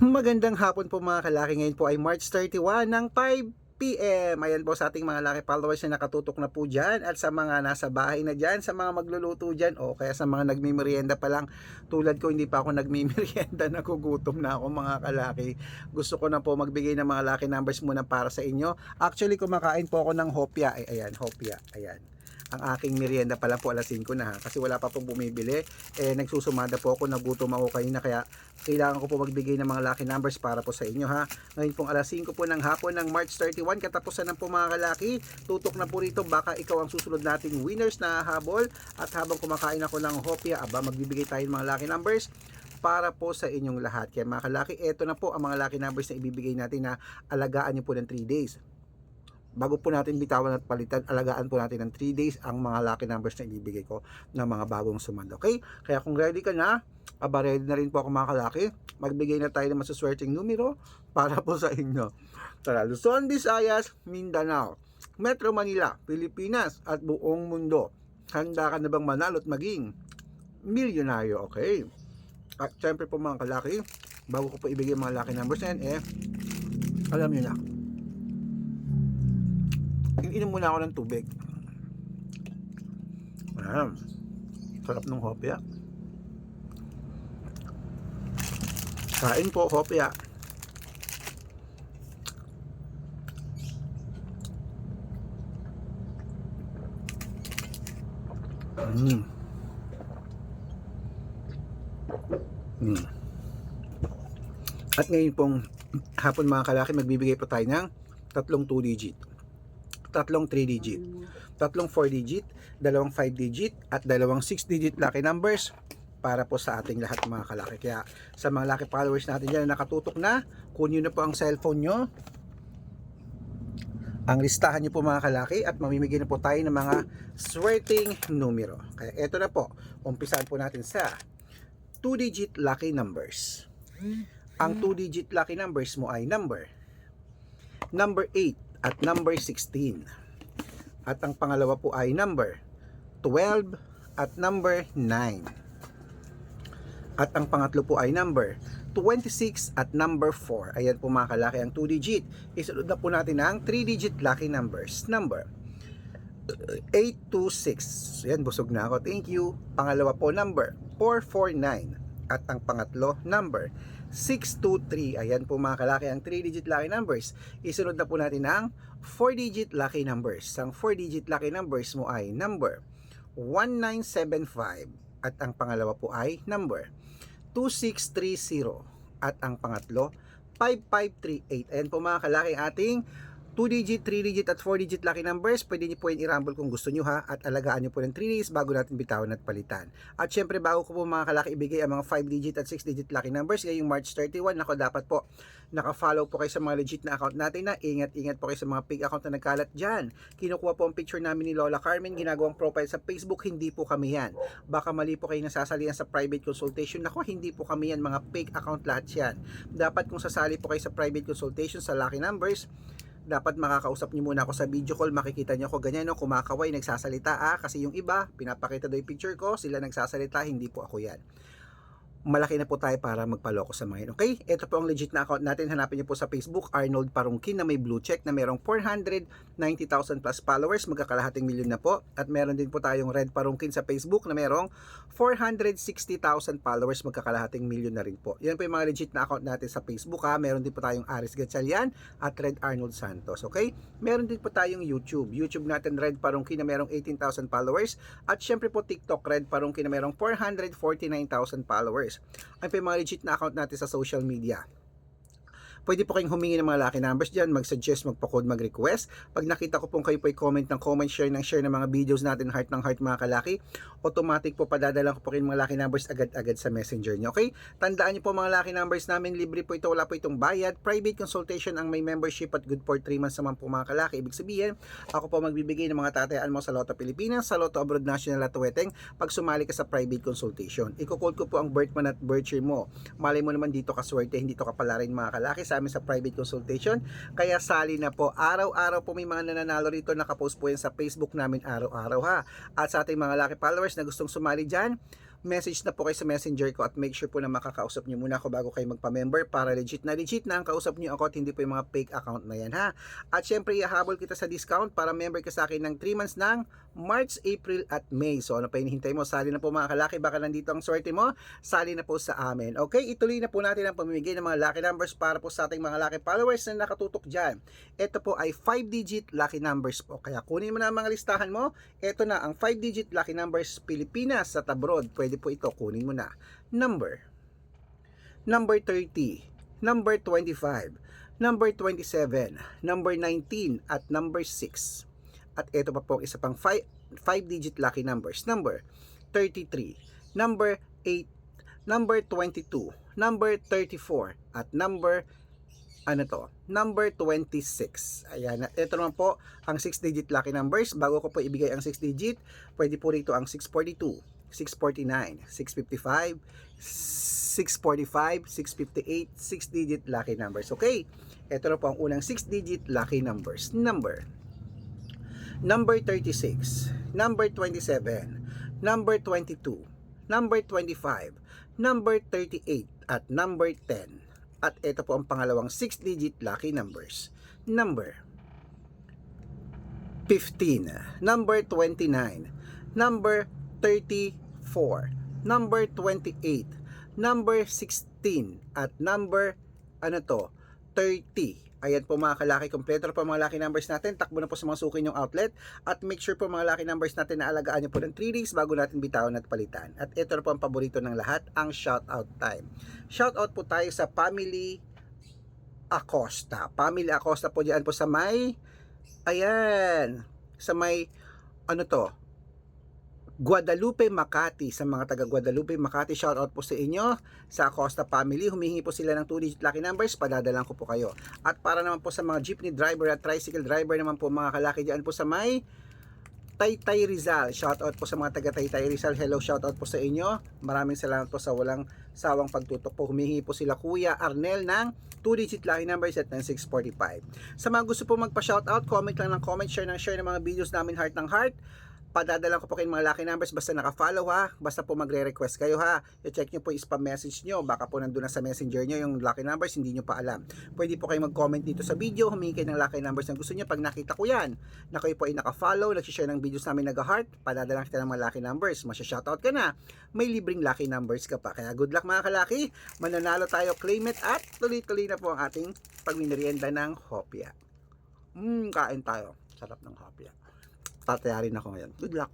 Magandang hapon po mga kalaki. Ngayon po ay March 31 ng 5 PM. Ayan po sa ating mga laki followers na nakatutok na po dyan at sa mga nasa bahay na dyan, sa mga magluluto dyan o kaya sa mga nagmimerienda pa lang tulad ko, hindi pa ako nagmimerienda, nagugutom na ako mga kalaki. Gusto ko na po magbigay ng mga lucky numbers muna para sa inyo. Actually kumakain po ako ng hopya. Ayan, hopya. Ayan. Ang aking merienda pala po alas 5 na ha, kasi wala pa pong bumibili. Nagsusumada po ako, nagutom ako kanina, kaya kailangan ko po magbigay ng mga lucky numbers para po sa inyo ha. Ngayon pong alas 5 po ng hapon ng March 31, katapusan ng po mga kalaki. Tutok na po rito, baka ikaw ang susunod nating winners na habol. At habang kumakain ako ng hopya, magbibigay tayo ng mga lucky numbers para po sa inyong lahat. Kaya mga kalaki, eto na po ang mga lucky numbers na ibibigay natin na alagaan nyo po ng 3 days. Bago po natin bitawan at palitan, alagaan po natin ng 3 days ang mga lucky numbers na ibibigay ko ng mga bagong sumando. Okay? Kaya kung ready ka na, ready na rin po ako mga kalaki. Magbigay na tayo ng masuswerteng numero para po sa inyo. Tara, Luzon, Visayas, Mindanao, Metro Manila, Pilipinas at buong mundo. Handa ka na bang manalo at maging milyonaryo? Okay? At syempre po mga kalaki, bago ko po ibigay mga lucky numbers na yan, alam nyo na, inom muna ako ng tubig. Sarap ng hopya. Kain po hopya. At ngayon pong hapon mga kalaki, magbibigay po tayo ng tatlong 2 digit, tatlong 3 digit, tatlong 4 digit, dalawang 5 digit at dalawang 6 digit lucky numbers para po sa ating lahat mga kalaki. Kaya sa mga lucky followers natin dyan na nakatutok na, kunin nyo na po ang cellphone nyo, ang listahan nyo po mga kalaki, at mamimigay na po tayo ng mga swerteng numero. Kaya eto na po, umpisahan po natin sa 2 digit lucky numbers. Ang 2 digit lucky numbers mo ay number 8 at number 16. At ang pangalawa po ay number 12 at number 9. At ang pangatlo po ay number 26 at number 4. Ayan po mga kalaki ang 2 digit. Isunod na po natin ang 3 digit lucky numbers. Number 826. Ayan, busog na ako. Thank you. Pangalawa po number 449. At ang pangatlo number 623. Ayan po mga kalaki ang 3 digit lucky numbers. Isunod na po natin ang 4 digit lucky numbers. Ang 4 digit lucky numbers mo ay number 1975. At ang pangalawa po ay number 2630. At ang pangatlo 5538. Ayan po mga kalaki ating 2 digit, 3 digit at 4 digit lucky numbers. Pwede niyo po yung i-rumble kung gusto niyo ha, at alagaan niyo po ng 3 days bago natin bitawan at palitan. At syempre bago ko po mga kalaki ibigay ang mga 5 digit at 6 digit lucky numbers ngayong March 31, ako dapat po naka-follow po kayo sa mga legit na account natin na ingat-ingat po kayo sa mga fake account na nagkalat dyan. Kinukuha po ang picture namin ni Lola Carmen, ginagawang profile sa Facebook, hindi po kami yan. Baka mali po kayo nasasalihan sa private consultation. Nako, hindi po kami yan, mga fake account lahat yan. Dapat kung sasali po kayo sa private consultation sa lucky numbers, dapat makakausap niyo muna ako sa video call. Makikita niyo ako ganyan, no, kumakaway, nagsasalita kasi yung iba, pinapakita daw yung picture ko, sila nagsasalita, hindi po ako yan. Malaki na po tayo para magpaloko sa mga yun. Okay? Ito po ang legit na account natin. Hanapin niyo po sa Facebook, Arnold Parungkin, na may blue check na merong 490,000 plus followers. Magkakalahating milyon na po. At meron din po tayong Red Parungkin sa Facebook na merong 460,000 followers. Magkakalahating milyon na rin po. Yan po yung mga legit na account natin sa Facebook ha. Meron din po tayong Aris Gatchalian at Red Arnold Santos. Okay? Meron din po tayong YouTube. YouTube natin Red Parungkin na merong 18,000 followers. At syempre po TikTok Red Parungkin na merong 449,000 followers. Ay po yung mga legit na account natin sa social media. Pwede po kayong humingi ng mga lucky numbers dyan, mag-suggest, magpa-code, mag-request. Pag nakita ko pong kayo po ay comment ng comment, share ng share ng mga videos natin, heart ng heart mga kalaki, automatic po padadalan ko po kayo mga lucky numbers agad-agad sa messenger nyo. Okay? Tandaan nyo po mga lucky numbers namin, libre po ito, wala po itong bayad. Private consultation ang may membership at good for 3 months naman po mga kalaki. Ibig sabihin, ako po magbibigay ng mga tatayaan mo sa Lotto Pilipinas, sa Lotto Abroad National at Tuweteng pag sumali ka sa private consultation. Iko-call ko po ang birth month at birth year mo. Malay mo naman dito ka swerte, hindi to kapalarin mga kalaki sa amin sa private consultation. Kaya sali na po. Araw-araw po may mga nananalo rito. Nakapost po yan sa Facebook namin araw-araw ha. At sa ating mga lucky followers na gustong sumali dyan, message na po kayo sa messenger ko at make sure po na makakausap nyo muna ako bago kayo magpa-member para legit na ang kausap nyo ako at hindi po yung mga fake account na yan ha. At syempre ihahabol kita sa discount para member ka sa akin ng 3 months ng March, April at May. So ano pa hinihintay mo? Sali na po mga kalaki, baka nandito ang swerte mo, sali na po sa amin. Okay, ituloy na po natin ang pamimigay ng mga lucky numbers para po sa ating mga lucky followers na nakatutok dyan. Ito po ay 5-digit lucky numbers po. Kaya kunin mo na ang mga listahan mo. Ito na ang 5-digit lucky numbers Pilipinas at abroad. Pwede po ito, kunin mo na. Number 30, number 25, number 27, number 19 at number 6. At ito pa po isa pang 5-digit lucky numbers. Number 33, number 8, number 22, number 34 at number number 26. Ayan, ito naman po ang 6-digit lucky numbers. Bago ko po ibigay ang 6-digit, pwede po rito ang 642, 649, 655, 645, 658, 6-digit lucky numbers. Okay, ito na po ang unang 6-digit lucky numbers. Number 36, number 27, number 22, number 25, number 38 at number 10. At ito po ang pangalawang 6-digit lucky numbers. Number 15, number 29, number 34, number 28, number 16 at number 30. Ayan po mga kalaki, kompleto po mga lucky numbers natin. Takbo na po sa mga suki nyong outlet. At make sure po mga lucky numbers natin na alagaan nyo po ng 3 days bago natin bitawan at palitan. At ito na po ang paborito ng lahat, ang shoutout time. Shoutout po tayo sa Family Acosta. Family Acosta po dyan po sa may, ayan, sa may, Guadalupe, Makati. Sa mga taga Guadalupe, Makati, shoutout po sa inyo sa Acosta family. Humihingi po sila ng 2-digit lucky numbers, padadalan ko po kayo. At para naman po sa mga jeepney driver at tricycle driver naman po mga kalaki dyan po sa may Taytay Rizal. Shoutout po sa mga taga Taytay Rizal. Hello, shoutout po sa inyo. Maraming salamat po sa walang sawang pagtutok po. Humihingi po sila Kuya Arnel ng 2-digit lucky numbers at ng 645. Sa mga gusto po magpa-shoutout, comment lang ng comment, share ng mga videos namin heart ng heart. Padadala ko po kayo mga lucky numbers basta naka-follow ha. Basta po magre-request kayo ha. I-check nyo po yung spam message nyo. Baka po nandun na sa messenger nyo yung lucky numbers, hindi nyo pa alam. Pwede po kayo mag-comment dito sa video, humingi kayo ng lucky numbers na gusto nyo. Pag nakita ko yan, na kayo po ay naka-follow, nag-share ng videos namin nag-heart, padadala kita ng mga lucky numbers. Masya-shoutout ka na. May libreng lucky numbers ka pa. Kaya good luck mga kalaki. Mananalo tayo, claim it at tuloy-tuloy na po ang ating pagminerienda ng hopya. Kain tayo. Sarap ng hopya. Tatayarin ako ngayon. Good luck.